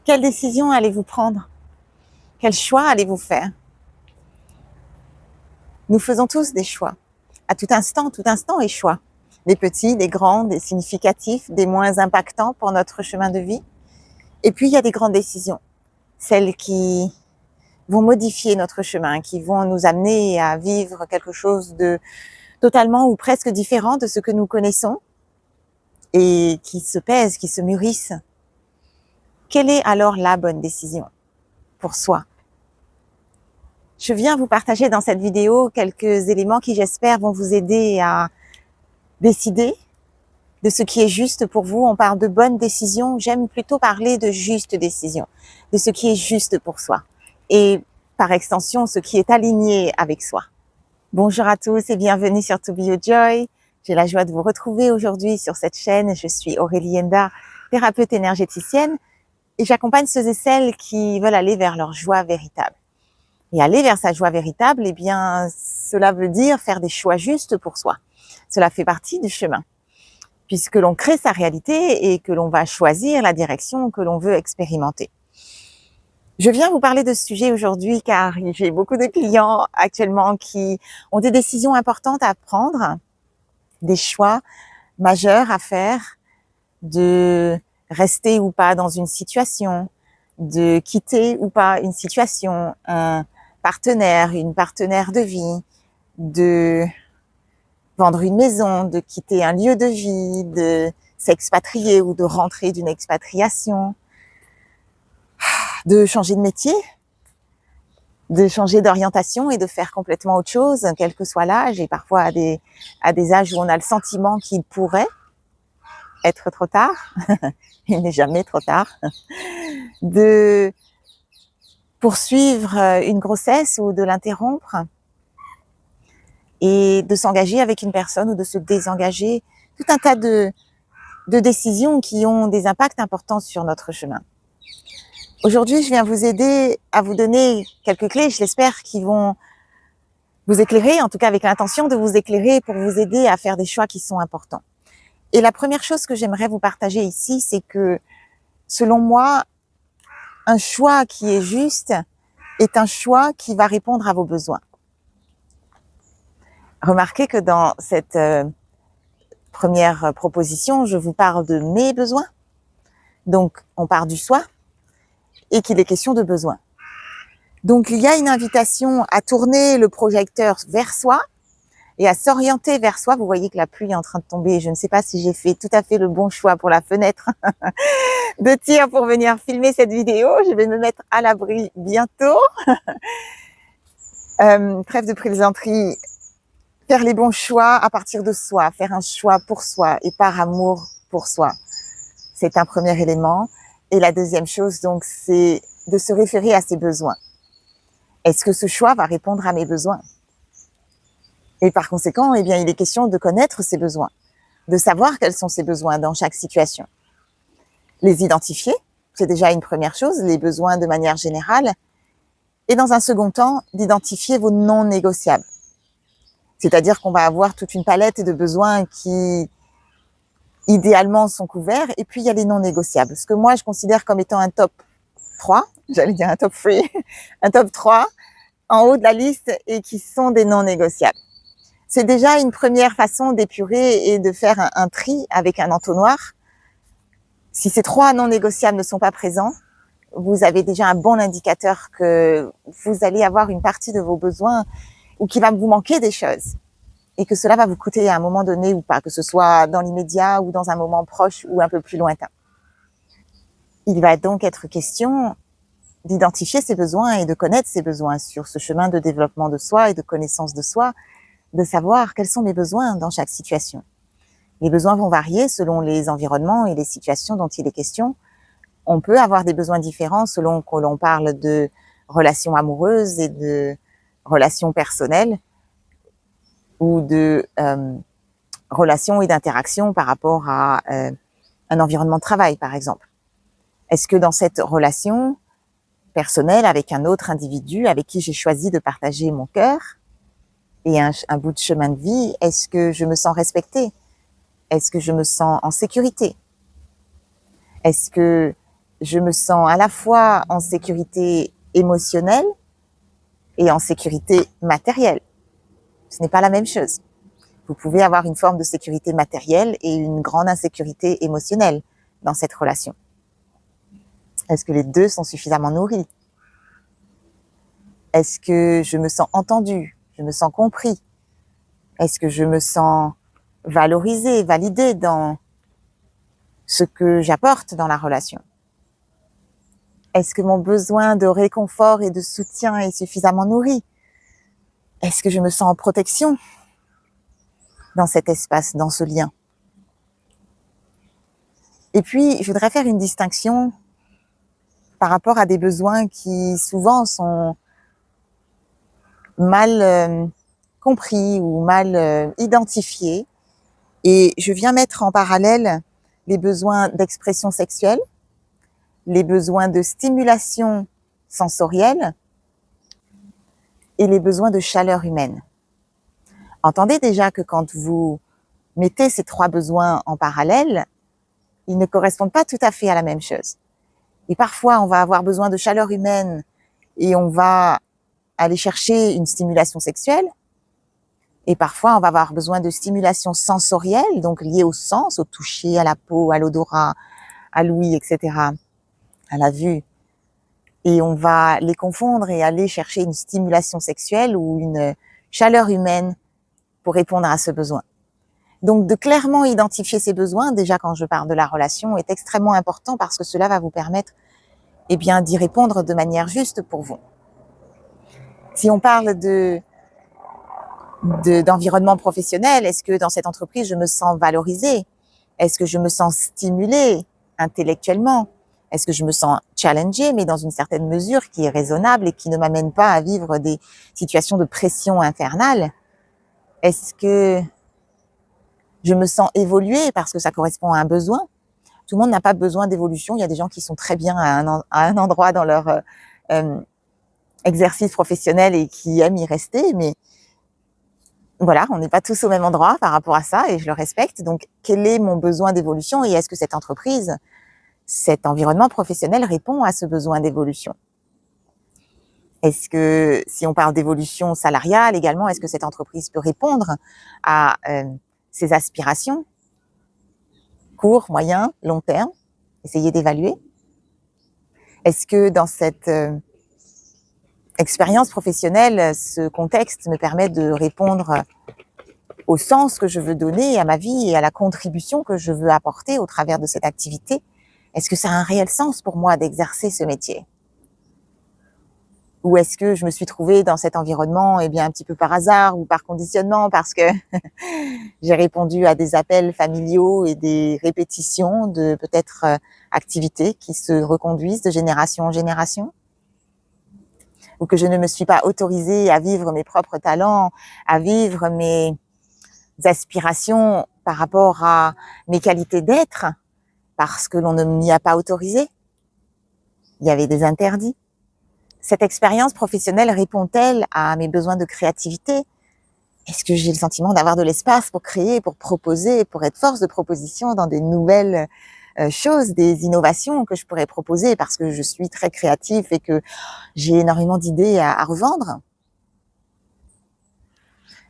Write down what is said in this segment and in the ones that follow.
Quelle décision allez-vous prendre? Quel choix allez-vous faire? Nous faisons tous des choix. À tout instant est choix. Des petits, des grands, des significatifs, des moins impactants pour notre chemin de vie. Et puis, il y a des grandes décisions. Celles qui vont modifier notre chemin, qui vont nous amener à vivre quelque chose de totalement ou presque différent de ce que nous connaissons et qui se pèsent, qui se mûrissent. Quelle est alors la bonne décision pour soi? Je viens vous partager dans cette vidéo quelques éléments qui, j'espère, vont vous aider à décider de ce qui est juste pour vous. On parle de bonnes décisions, j'aime plutôt parler de juste décision, de ce qui est juste pour soi et par extension, ce qui est aligné avec soi. Bonjour à tous et bienvenue sur To Be Your Joy. J'ai la joie de vous retrouver aujourd'hui sur cette chaîne. Je suis Aurélie Enda, thérapeute énergéticienne et j'accompagne ceux et celles qui veulent aller vers leur joie véritable. Et aller vers sa joie véritable, eh bien, cela veut dire faire des choix justes pour soi. Cela fait partie du chemin, puisque l'on crée sa réalité et que l'on va choisir la direction que l'on veut expérimenter. Je viens vous parler de ce sujet aujourd'hui car j'ai beaucoup de clients actuellement qui ont des décisions importantes à prendre, des choix majeurs à faire, de rester ou pas dans une situation, de quitter ou pas une situation, un partenaire, une partenaire de vie, de vendre une maison, de quitter un lieu de vie, de s'expatrier ou de rentrer d'une expatriation, de changer de métier, de changer d'orientation et de faire complètement autre chose, quel que soit l'âge, et parfois à des âges où on a le sentiment qu'il pourrait être trop tard. Il n'est jamais trop tard. De poursuivre une grossesse ou de l'interrompre et de s'engager avec une personne ou de se désengager. Tout un tas de décisions qui ont des impacts importants sur notre chemin. Aujourd'hui, je viens vous aider à vous donner quelques clés, je l'espère, qui vont vous éclairer, en tout cas avec l'intention de vous éclairer pour vous aider à faire des choix qui sont importants. Et la première chose que j'aimerais vous partager ici, c'est que, selon moi, un choix qui est juste est un choix qui va répondre à vos besoins. Remarquez que dans cette première proposition, je vous parle de mes besoins. Donc, on part du soi et qu'il est question de besoins. Donc, il y a une invitation à tourner le projecteur vers soi et à s'orienter vers soi. Vous voyez que la pluie est en train de tomber. Je ne sais pas si j'ai fait tout à fait le bon choix pour la fenêtre de tir pour venir filmer cette vidéo. Je vais me mettre à l'abri bientôt. Trêve de plaisanterie. Faire les bons choix à partir de soi. Faire un choix pour soi et par amour pour soi. C'est un premier élément. Et la deuxième chose, donc, c'est de se référer à ses besoins. Est-ce que ce choix va répondre à mes besoins? Et par conséquent, eh bien, il est question de connaître ses besoins, de savoir quels sont ses besoins dans chaque situation. Les identifier, c'est déjà une première chose, les besoins de manière générale. Et dans un second temps, d'identifier vos non négociables. C'est-à-dire qu'on va avoir toute une palette de besoins qui, idéalement, sont couverts. Et puis, il y a les non négociables. Ce que moi, je considère comme étant un top 3, j'allais dire un top 3, un top 3 en haut de la liste et qui sont des non négociables. C'est déjà une première façon d'épurer et de faire un tri avec un entonnoir. Si ces 3 non négociables ne sont pas présents, vous avez déjà un bon indicateur que vous allez avoir une partie de vos besoins ou qu'il va vous manquer des choses et que cela va vous coûter à un moment donné ou pas, que ce soit dans l'immédiat ou dans un moment proche ou un peu plus lointain. Il va donc être question d'identifier ses besoins et de connaître ses besoins sur ce chemin de développement de soi et de connaissance de soi, de savoir quels sont mes besoins dans chaque situation. Les besoins vont varier selon les environnements et les situations dont il est question. On peut avoir des besoins différents selon que l'on parle de relations amoureuses et de relations personnelles ou de relations et d'interactions par rapport à un environnement de travail, par exemple. Est-ce que dans cette relation personnelle avec un autre individu avec qui j'ai choisi de partager mon cœur et un bout de chemin de vie, est-ce que je me sens respectée? Est-ce que je me sens en sécurité? Est-ce que je me sens à la fois en sécurité émotionnelle et en sécurité matérielle. Ce n'est pas la même chose. Vous pouvez avoir une forme de sécurité matérielle et une grande insécurité émotionnelle dans cette relation. Est-ce que les deux sont suffisamment nourris? Est-ce que je me sens entendue? Je me sens compris? Est-ce que je me sens valorisée, validée dans ce que j'apporte dans la relation? Est-ce que mon besoin de réconfort et de soutien est suffisamment nourri? Est-ce que je me sens en protection dans cet espace, dans ce lien? Et puis, je voudrais faire une distinction par rapport à des besoins qui souvent sont mal compris ou mal identifiés. Et je viens mettre en parallèle les besoins d'expression sexuelle, les besoins de stimulation sensorielle et les besoins de chaleur humaine. Entendez déjà que quand vous mettez ces trois besoins en parallèle, ils ne correspondent pas tout à fait à la même chose. Et parfois, on va avoir besoin de chaleur humaine et on va aller chercher une stimulation sexuelle. Et parfois, on va avoir besoin de stimulation sensorielle, donc liée au sens, au toucher, à la peau, à l'odorat, à l'ouïe, etc., à la vue. Et on va les confondre et aller chercher une stimulation sexuelle ou une chaleur humaine pour répondre à ce besoin. Donc, de clairement identifier ces besoins, déjà quand je parle de la relation, est extrêmement important parce que cela va vous permettre, d'y répondre de manière juste pour vous. Si on parle d'environnement professionnel, est-ce que dans cette entreprise, je me sens valorisée? Est-ce que je me sens stimulée intellectuellement? Est-ce que je me sens challengée, mais dans une certaine mesure qui est raisonnable et qui ne m'amène pas à vivre des situations de pression infernale? Est-ce que je me sens évoluée parce que ça correspond à un besoin? Tout le monde n'a pas besoin d'évolution. Il y a des gens qui sont très bien à un endroit dans leur exercice professionnel et qui aiment y rester, mais voilà, on n'est pas tous au même endroit par rapport à ça et je le respecte. Donc, quel est mon besoin d'évolution et est-ce que cette entreprise, cet environnement professionnel répond à ce besoin d'évolution? Est-ce que, si on parle d'évolution salariale également, est-ce que cette entreprise peut répondre à ses aspirations, court, moyen, long terme? Essayez d'évaluer. Est-ce que dans cette expérience professionnelle, ce contexte me permet de répondre au sens que je veux donner à ma vie et à la contribution que je veux apporter au travers de cette activité? Est-ce que ça a un réel sens pour moi d'exercer ce métier? Ou est-ce que je me suis trouvée dans cet environnement, un petit peu par hasard ou par conditionnement parce que j'ai répondu à des appels familiaux et des répétitions de peut-être activités qui se reconduisent de génération en génération? Ou que je ne me suis pas autorisée à vivre mes propres talents, à vivre mes aspirations par rapport à mes qualités d'être, parce que l'on ne m'y a pas autorisé? Il y avait des interdits. Cette expérience professionnelle répond-elle à mes besoins de créativité? Est-ce que j'ai le sentiment d'avoir de l'espace pour créer, pour proposer, pour être force de proposition dans des nouvelles choses, des innovations que je pourrais proposer parce que je suis très créative et que j'ai énormément d'idées à revendre?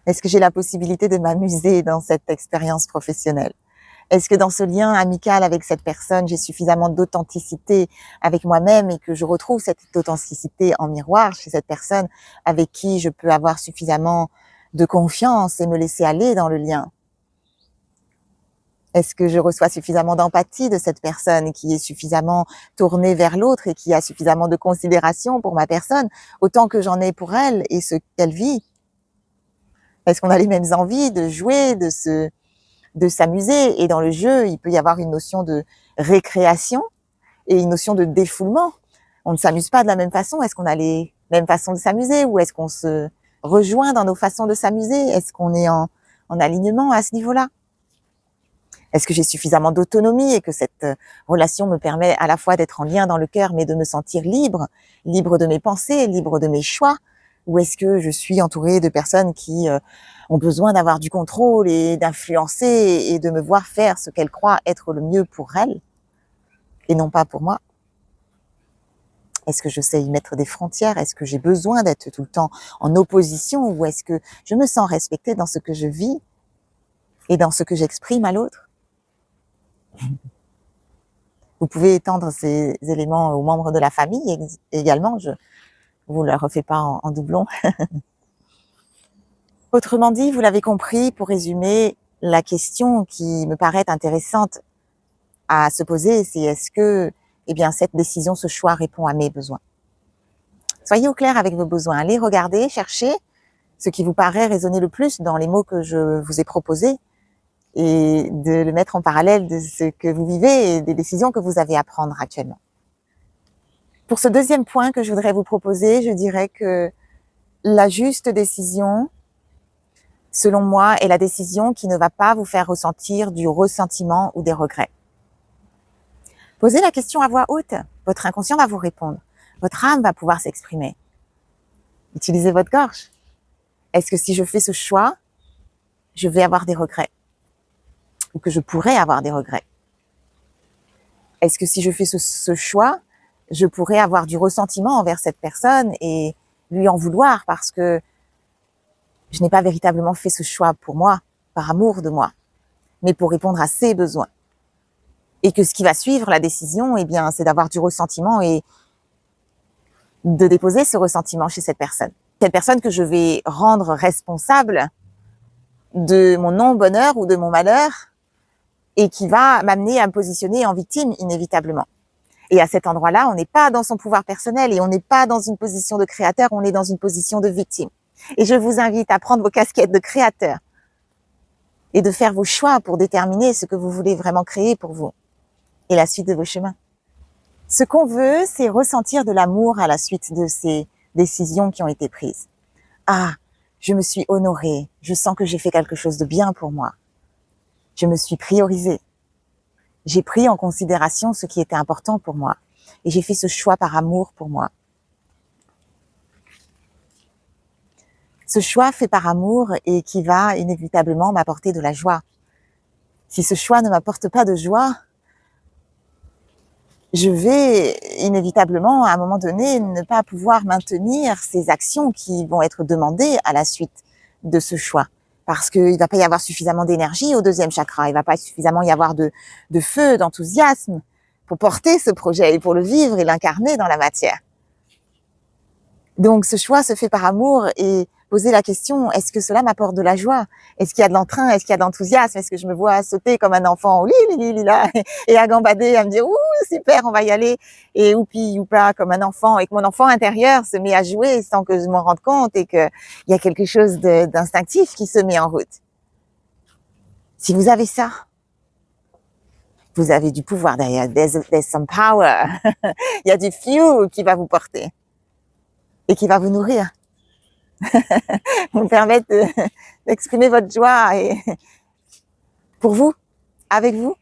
Est-ce que j'ai la possibilité de m'amuser dans cette expérience professionnelle? Est-ce que dans ce lien amical avec cette personne, j'ai suffisamment d'authenticité avec moi-même et que je retrouve cette authenticité en miroir chez cette personne avec qui je peux avoir suffisamment de confiance et me laisser aller dans le lien? Est-ce que je reçois suffisamment d'empathie de cette personne qui est suffisamment tournée vers l'autre et qui a suffisamment de considération pour ma personne, autant que j'en ai pour elle et ce qu'elle vit? Est-ce qu'on a les mêmes envies de jouer, de s'amuser? Et dans le jeu, il peut y avoir une notion de récréation et une notion de défoulement. On ne s'amuse pas de la même façon. Est-ce qu'on a les mêmes façons de s'amuser ou est-ce qu'on se rejoint dans nos façons de s'amuser? Est-ce qu'on est en alignement à ce niveau-là? Est-ce que j'ai suffisamment d'autonomie et que cette relation me permet à la fois d'être en lien dans le cœur mais de me sentir libre, libre de mes pensées, libre de mes choix? Ou est-ce que je suis entourée de personnes qui ont besoin d'avoir du contrôle et d'influencer et de me voir faire ce qu'elles croient être le mieux pour elles et non pas pour moi? Est-ce que je sais y mettre des frontières? Est-ce que j'ai besoin d'être tout le temps en opposition ou est-ce que je me sens respectée dans ce que je vis et dans ce que j'exprime à l'autre? Vous pouvez étendre ces éléments aux membres de la famille également, je vous le refais pas en doublon. Autrement dit, vous l'avez compris, pour résumer, la question qui me paraît intéressante à se poser, c'est est-ce que, cette décision, ce choix répond à mes besoins? Soyez au clair avec vos besoins. Allez regarder, chercher ce qui vous paraît résonner le plus dans les mots que je vous ai proposés et de le mettre en parallèle de ce que vous vivez et des décisions que vous avez à prendre actuellement. Pour ce deuxième point que je voudrais vous proposer, je dirais que la juste décision, selon moi, est la décision qui ne va pas vous faire ressentir du ressentiment ou des regrets. Posez la question à voix haute. Votre inconscient va vous répondre. Votre âme va pouvoir s'exprimer. Utilisez votre gorge. Est-ce que si je fais ce choix, je vais avoir des regrets? Ou que je pourrais avoir des regrets? Est-ce que si je fais ce choix, je pourrais avoir du ressentiment envers cette personne et lui en vouloir parce que je n'ai pas véritablement fait ce choix pour moi, par amour de moi, mais pour répondre à ses besoins. Et que ce qui va suivre la décision, c'est d'avoir du ressentiment et de déposer ce ressentiment chez cette personne. Cette personne que je vais rendre responsable de mon non-bonheur ou de mon malheur et qui va m'amener à me positionner en victime inévitablement. Et à cet endroit-là, on n'est pas dans son pouvoir personnel et on n'est pas dans une position de créateur, on est dans une position de victime. Et je vous invite à prendre vos casquettes de créateur et de faire vos choix pour déterminer ce que vous voulez vraiment créer pour vous et la suite de vos chemins. Ce qu'on veut, c'est ressentir de l'amour à la suite de ces décisions qui ont été prises. Ah, je me suis honorée, je sens que j'ai fait quelque chose de bien pour moi. Je me suis priorisée. J'ai pris en considération ce qui était important pour moi et j'ai fait ce choix par amour pour moi. Ce choix fait par amour et qui va inévitablement m'apporter de la joie. Si ce choix ne m'apporte pas de joie, je vais inévitablement, à un moment donné, ne pas pouvoir maintenir ces actions qui vont être demandées à la suite de ce choix. Parce qu'il ne va pas y avoir suffisamment d'énergie au deuxième chakra, il ne va pas suffisamment y avoir de feu, d'enthousiasme pour porter ce projet et pour le vivre et l'incarner dans la matière. Donc ce choix se fait par amour et poser la question, est-ce que cela m'apporte de la joie? Est-ce qu'il y a de l'entrain? Est-ce qu'il y a de l'enthousiasme? Est-ce que je me vois sauter comme un enfant, et à gambader, à me dire, ouh, super, on va y aller, et oupi, oupa, comme un enfant, et que mon enfant intérieur se met à jouer sans que je m'en rende compte et qu'il y a quelque chose d'instinctif qui se met en route. Si vous avez ça, vous avez du pouvoir derrière, there's some power, il y a du fuel qui va vous porter et qui va vous nourrir. Vous permettre d'exprimer votre joie et pour vous, avec vous,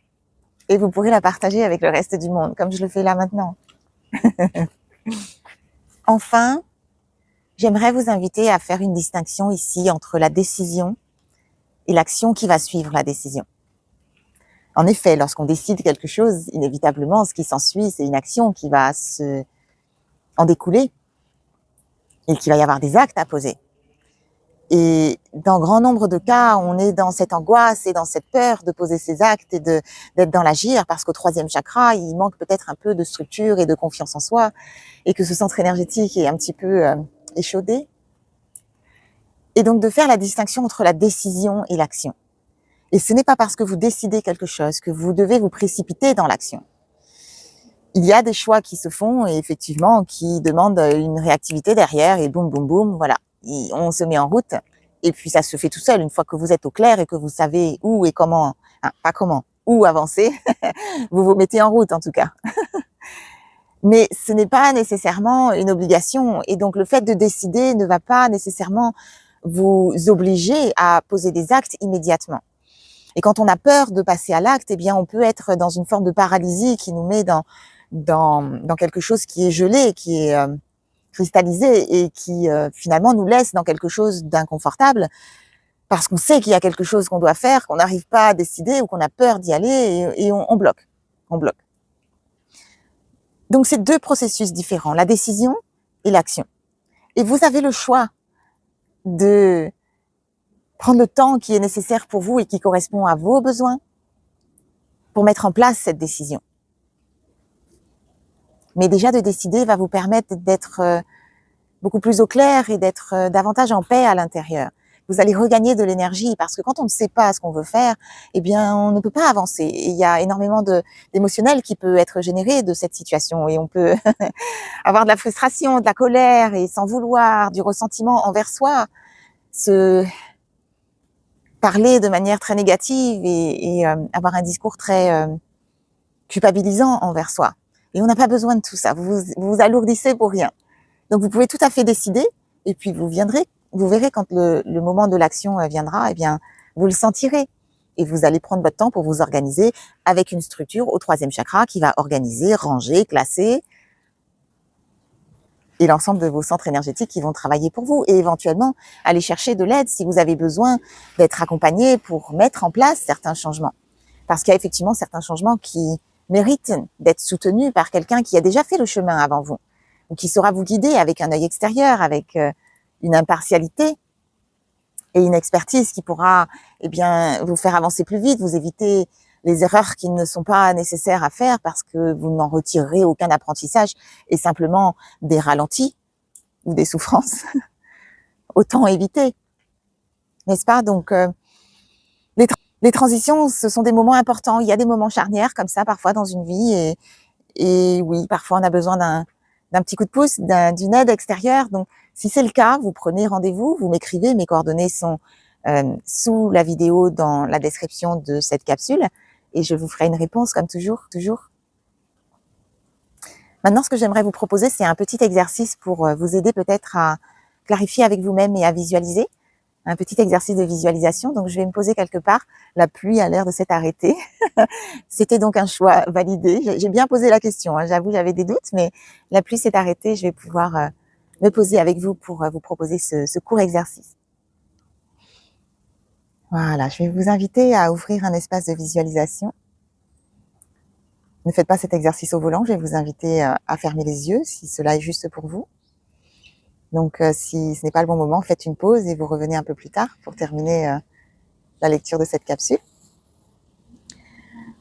et vous pourrez la partager avec le reste du monde, comme je le fais là maintenant. Enfin, j'aimerais vous inviter à faire une distinction ici entre la décision et l'action qui va suivre la décision. En effet, lorsqu'on décide quelque chose, inévitablement, ce qui s'ensuit, c'est une action qui va en découler et qu'il va y avoir des actes à poser. Et dans grand nombre de cas, on est dans cette angoisse et dans cette peur de poser ces actes et d'être dans l'agir parce qu'au troisième chakra, il manque peut-être un peu de structure et de confiance en soi et que ce centre énergétique est un petit peu échaudé. Et donc de faire la distinction entre la décision et l'action. Et ce n'est pas parce que vous décidez quelque chose que vous devez vous précipiter dans l'action. Il y a des choix qui se font et effectivement qui demandent une réactivité derrière et boum, boum, boum, voilà. On se met en route et puis ça se fait tout seul une fois que vous êtes au clair et que vous savez où et comment, pas comment, où avancer, vous vous mettez en route en tout cas. Mais ce n'est pas nécessairement une obligation et donc le fait de décider ne va pas nécessairement vous obliger à poser des actes immédiatement. Et quand on a peur de passer à l'acte, on peut être dans une forme de paralysie qui nous met dans quelque chose qui est gelé, qui est cristallisé et qui finalement nous laisse dans quelque chose d'inconfortable parce qu'on sait qu'il y a quelque chose qu'on doit faire, qu'on n'arrive pas à décider ou qu'on a peur d'y aller et on bloque. Donc, c'est deux processus différents, la décision et l'action. Et vous avez le choix de prendre le temps qui est nécessaire pour vous et qui correspond à vos besoins pour mettre en place cette décision. Mais déjà de décider va vous permettre d'être beaucoup plus au clair et d'être davantage en paix à l'intérieur. Vous allez regagner de l'énergie parce que quand on ne sait pas ce qu'on veut faire, eh bien, on ne peut pas avancer. Et il y a énormément d'émotionnel qui peut être généré de cette situation et on peut avoir de la frustration, de la colère et s'en vouloir, du ressentiment envers soi, se parler de manière très négative et avoir un discours très culpabilisant envers soi. Et on n'a pas besoin de tout ça. Vous alourdissez pour rien. Donc, vous pouvez tout à fait décider et puis vous verrez quand le moment de l'action viendra, eh bien, vous le sentirez. Et vous allez prendre votre temps pour vous organiser avec une structure au 3e chakra qui va organiser, ranger, classer et l'ensemble de vos centres énergétiques qui vont travailler pour vous et éventuellement aller chercher de l'aide si vous avez besoin d'être accompagné pour mettre en place certains changements. Parce qu'il y a effectivement certains changements qui méritent d'être soutenus par quelqu'un qui a déjà fait le chemin avant vous ou qui saura vous guider avec un œil extérieur, avec une impartialité et une expertise qui pourra vous faire avancer plus vite, vous éviter les erreurs qui ne sont pas nécessaires à faire parce que vous n'en retirerez aucun apprentissage et simplement des ralentis ou des souffrances. Autant éviter, n'est-ce pas? Donc, les transitions, ce sont des moments importants. Il y a des moments charnières comme ça parfois dans une vie et oui, parfois on a besoin d'un petit coup de pouce, d'une aide extérieure. Donc, si c'est le cas, vous prenez rendez-vous, vous m'écrivez, mes coordonnées sont sous la vidéo dans la description de cette capsule et je vous ferai une réponse comme toujours. Maintenant, ce que j'aimerais vous proposer, c'est un petit exercice pour vous aider peut-être à clarifier avec vous-même et à visualiser. Un petit exercice de visualisation. Donc, je vais me poser quelque part. La pluie a l'air de s'être arrêtée. C'était donc un choix validé. J'ai bien posé la question. Hein. J'avoue, j'avais des doutes, mais la pluie s'est arrêtée. Je vais pouvoir me poser avec vous pour vous proposer ce court exercice. Voilà, je vais vous inviter à ouvrir un espace de visualisation. Ne faites pas cet exercice au volant. Je vais vous inviter à fermer les yeux si cela est juste pour vous. Donc, si ce n'est pas le bon moment, faites une pause et vous revenez un peu plus tard pour terminer la lecture de cette capsule.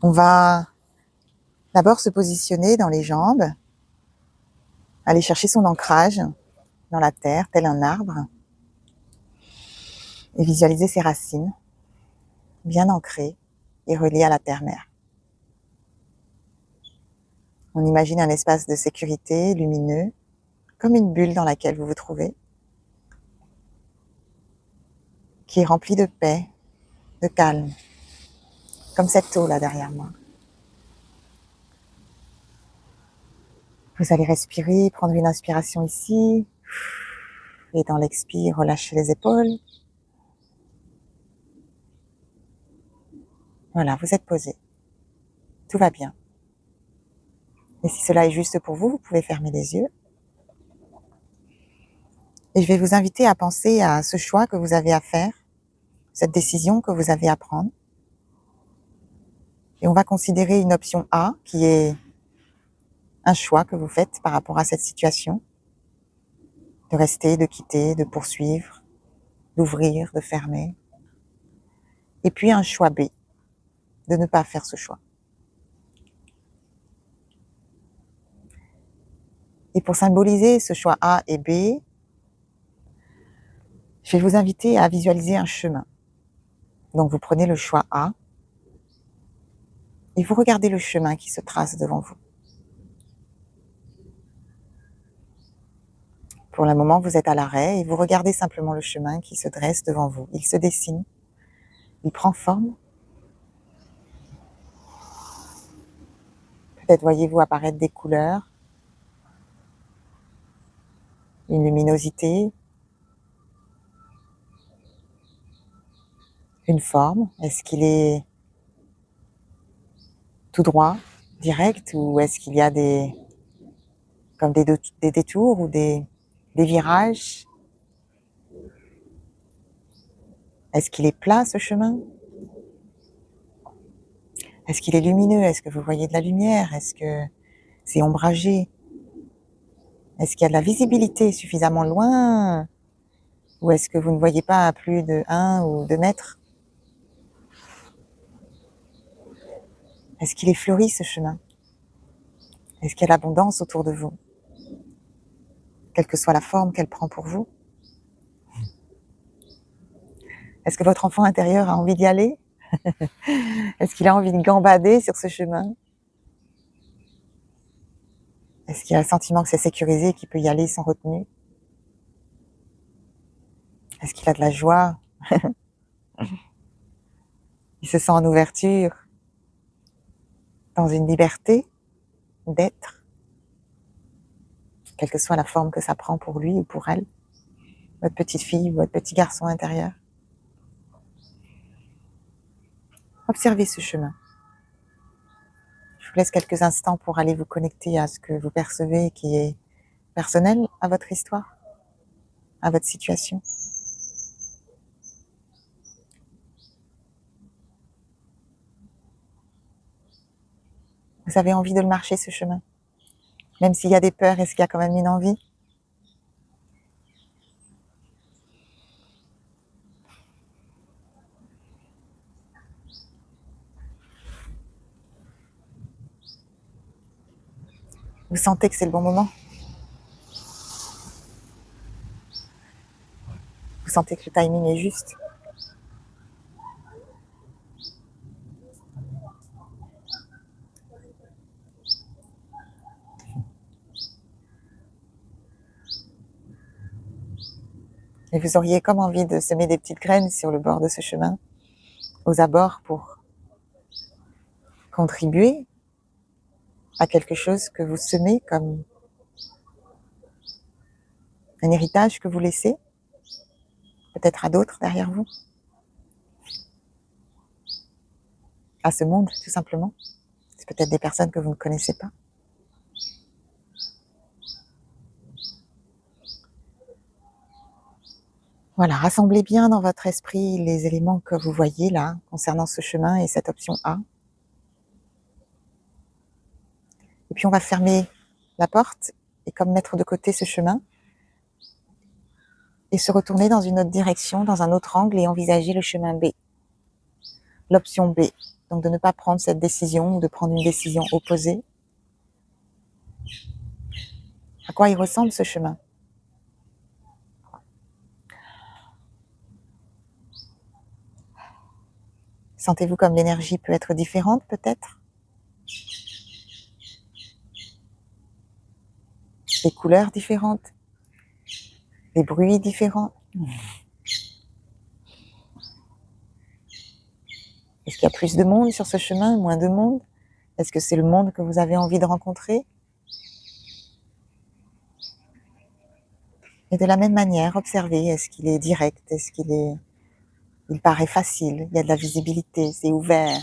On va d'abord se positionner dans les jambes, aller chercher son ancrage dans la terre, tel un arbre, et visualiser ses racines, bien ancrées et reliées à la terre-mère. On imagine un espace de sécurité lumineux, comme une bulle dans laquelle vous vous trouvez, qui est remplie de paix, de calme, comme cette eau là derrière moi. Vous allez respirer, prendre une inspiration ici, et dans l'expire, relâchez les épaules. Voilà, vous êtes posé. Tout va bien. Et si cela est juste pour vous, vous pouvez fermer les yeux. Et je vais vous inviter à penser à ce choix que vous avez à faire, cette décision que vous avez à prendre. Et on va considérer une option A, qui est un choix que vous faites par rapport à cette situation, de rester, de quitter, de poursuivre, d'ouvrir, de fermer. Et puis un choix B, de ne pas faire ce choix. Et pour symboliser ce choix A et B, je vais vous inviter à visualiser un chemin. Donc vous prenez le choix A et vous regardez le chemin qui se trace devant vous. Pour le moment, vous êtes à l'arrêt et vous regardez simplement le chemin qui se dresse devant vous. Il se dessine, il prend forme. Peut-être voyez-vous apparaître des couleurs, une luminosité, une forme. Est-ce qu'il est tout droit, direct, ou est-ce qu'il y a des détours ou des virages? Est-ce qu'il est plat, ce chemin? Est-ce qu'il est lumineux? Est-ce que vous voyez de la lumière? Est-ce que C'est ombragé. Est-ce qu'il y a de la visibilité suffisamment loin? Ou est-ce que vous ne voyez pas à plus de 1 ou 2 mètres? Est-ce qu'il est fleuri ce chemin? Est-ce qu'il y a l'abondance autour de vous? Quelle que soit la forme qu'elle prend pour vous? Est-ce que votre enfant intérieur a envie d'y aller? Est-ce qu'il a envie de gambader sur ce chemin? Est-ce qu'il a le sentiment que c'est sécurisé et qu'il peut y aller sans retenue? Est-ce qu'il a de la joie? Il se sent en ouverture, dans une liberté d'être, quelle que soit la forme que ça prend pour lui ou pour elle, votre petite fille ou votre petit garçon intérieur. Observez ce chemin. Je vous laisse quelques instants pour aller vous connecter à ce que vous percevez qui est personnel à votre histoire, à votre situation. Vous avez envie de le marcher, ce chemin? Même s'il y a des peurs, est-ce qu'il y a quand même une envie? Vous sentez que c'est le bon moment? Vous sentez que le timing est juste? Et vous auriez comme envie de semer des petites graines sur le bord de ce chemin, aux abords, pour contribuer à quelque chose que vous semez comme un héritage que vous laissez, peut-être à d'autres derrière vous, à ce monde tout simplement. C'est peut-être des personnes que vous ne connaissez pas. Voilà, rassemblez bien dans votre esprit les éléments que vous voyez là, concernant ce chemin et cette option A. Et puis on va fermer la porte et comme mettre de côté ce chemin et se retourner dans une autre direction, dans un autre angle et envisager le chemin B. L'option B. Donc de ne pas prendre cette décision ou de prendre une décision opposée. À quoi il ressemble ce chemin? Sentez-vous comme l'énergie peut être différente peut-être? Les couleurs différentes? Les bruits différents? Est-ce qu'il y a plus de monde sur ce chemin, moins de monde? Est-ce que c'est le monde que vous avez envie de rencontrer? Et de la même manière, observez, est-ce qu'il est direct? Est-ce il paraît facile? Il y a de la visibilité, c'est ouvert?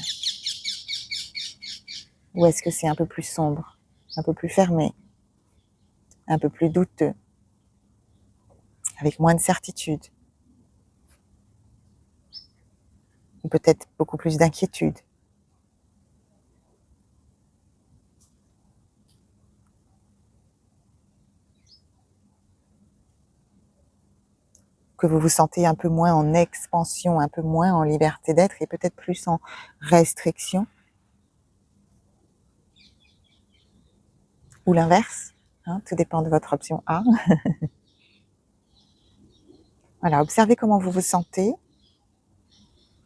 Ou est-ce que c'est un peu plus sombre, un peu plus fermé, un peu plus douteux, avec moins de certitude? Ou peut-être beaucoup plus d'inquiétude? Que vous vous sentez un peu moins en expansion, un peu moins en liberté d'être et peut-être plus en restriction? Ou l'inverse, hein, tout dépend de votre option A. Voilà, observez comment vous vous sentez.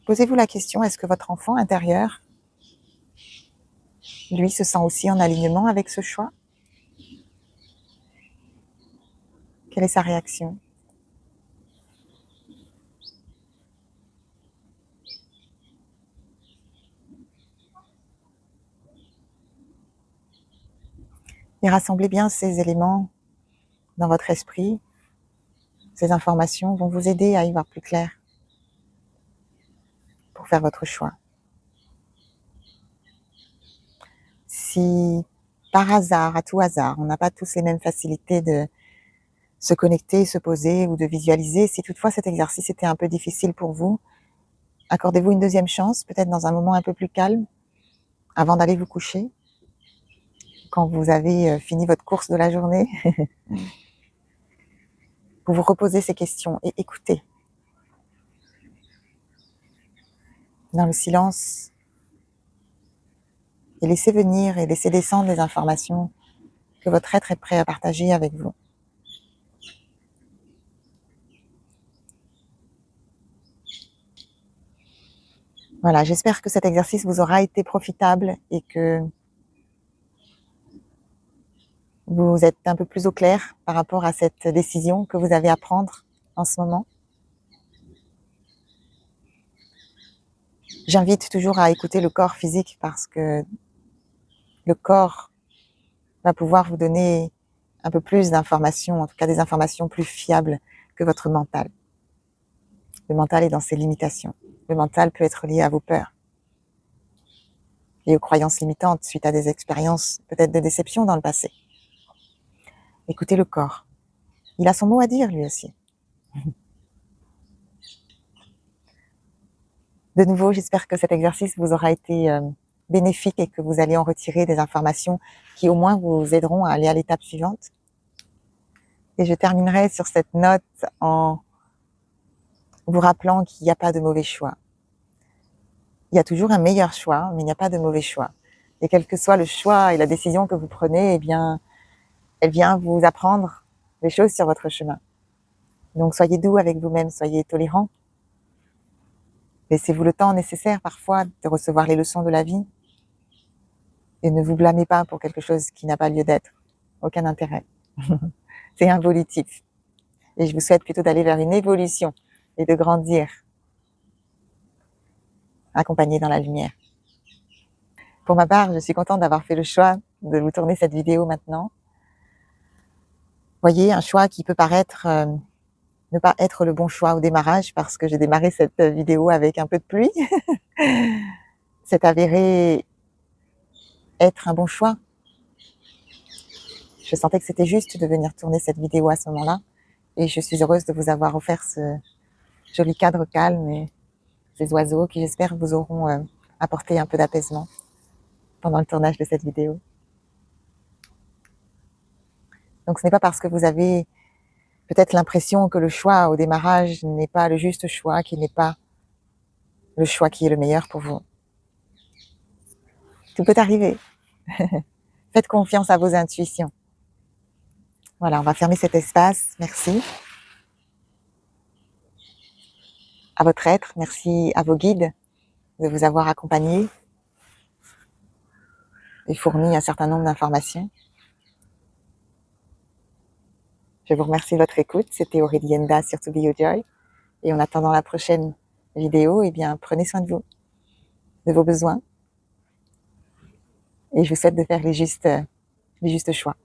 Posez-vous la question, est-ce que votre enfant intérieur, lui, se sent aussi en alignement avec ce choix? Quelle est sa réaction? Et rassemblez bien ces éléments dans votre esprit. Ces informations vont vous aider à y voir plus clair pour faire votre choix. Si par hasard, à tout hasard, on n'a pas tous les mêmes facilités de se connecter, se poser ou de visualiser, si toutefois cet exercice était un peu difficile pour vous, accordez-vous une deuxième chance, peut-être dans un moment un peu plus calme, avant d'aller vous coucher. quand vous avez fini votre course de la journée, vous vous reposez ces questions et écoutez. Dans le silence, et laissez venir et laissez descendre les informations que votre être est prêt à partager avec vous. Voilà, j'espère que cet exercice vous aura été profitable et que vous êtes un peu plus au clair par rapport à cette décision que vous avez à prendre en ce moment. J'invite toujours à écouter le corps physique parce que le corps va pouvoir vous donner un peu plus d'informations, en tout cas des informations plus fiables que votre mental. Le mental est dans ses limitations. Le mental peut être lié à vos peurs et aux croyances limitantes suite à des expériences peut-être de déception dans le passé. Écoutez le corps. Il a son mot à dire lui aussi. De nouveau, j'espère que cet exercice vous aura été bénéfique et que vous allez en retirer des informations qui au moins vous aideront à aller à l'étape suivante. Et je terminerai sur cette note en vous rappelant qu'il n'y a pas de mauvais choix. Il y a toujours un meilleur choix, mais il n'y a pas de mauvais choix. Et quel que soit le choix et la décision que vous prenez, eh bien, elle vient vous apprendre des choses sur votre chemin. Donc soyez doux avec vous-même, soyez tolérants. Laissez-vous le temps nécessaire parfois de recevoir les leçons de la vie et ne vous blâmez pas pour quelque chose qui n'a pas lieu d'être. Aucun intérêt. C'est involutif. Et je vous souhaite plutôt d'aller vers une évolution et de grandir, accompagné dans la lumière. Pour ma part, je suis contente d'avoir fait le choix de vous tourner cette vidéo maintenant. Voyez, un choix qui peut paraître ne pas être le bon choix au démarrage parce que j'ai démarré cette vidéo avec un peu de pluie. C'est avéré être un bon choix. Je sentais que c'était juste de venir tourner cette vidéo à ce moment-là et je suis heureuse de vous avoir offert ce joli cadre calme et ces oiseaux qui j'espère vous auront apporté un peu d'apaisement pendant le tournage de cette vidéo. Donc ce n'est pas parce que vous avez peut-être l'impression que le choix au démarrage n'est pas le juste choix, qu'il n'est pas le choix qui est le meilleur pour vous. Tout peut arriver. Faites confiance à vos intuitions. Voilà, on va fermer cet espace. Merci à votre être, merci à vos guides de vous avoir accompagné et fourni un certain nombre d'informations. Je vous remercie de votre écoute. C'était Aurélie Enda sur To Be Your Joy. Et en attendant la prochaine vidéo, eh bien, prenez soin de vous, de vos besoins. Et je vous souhaite de faire les justes choix.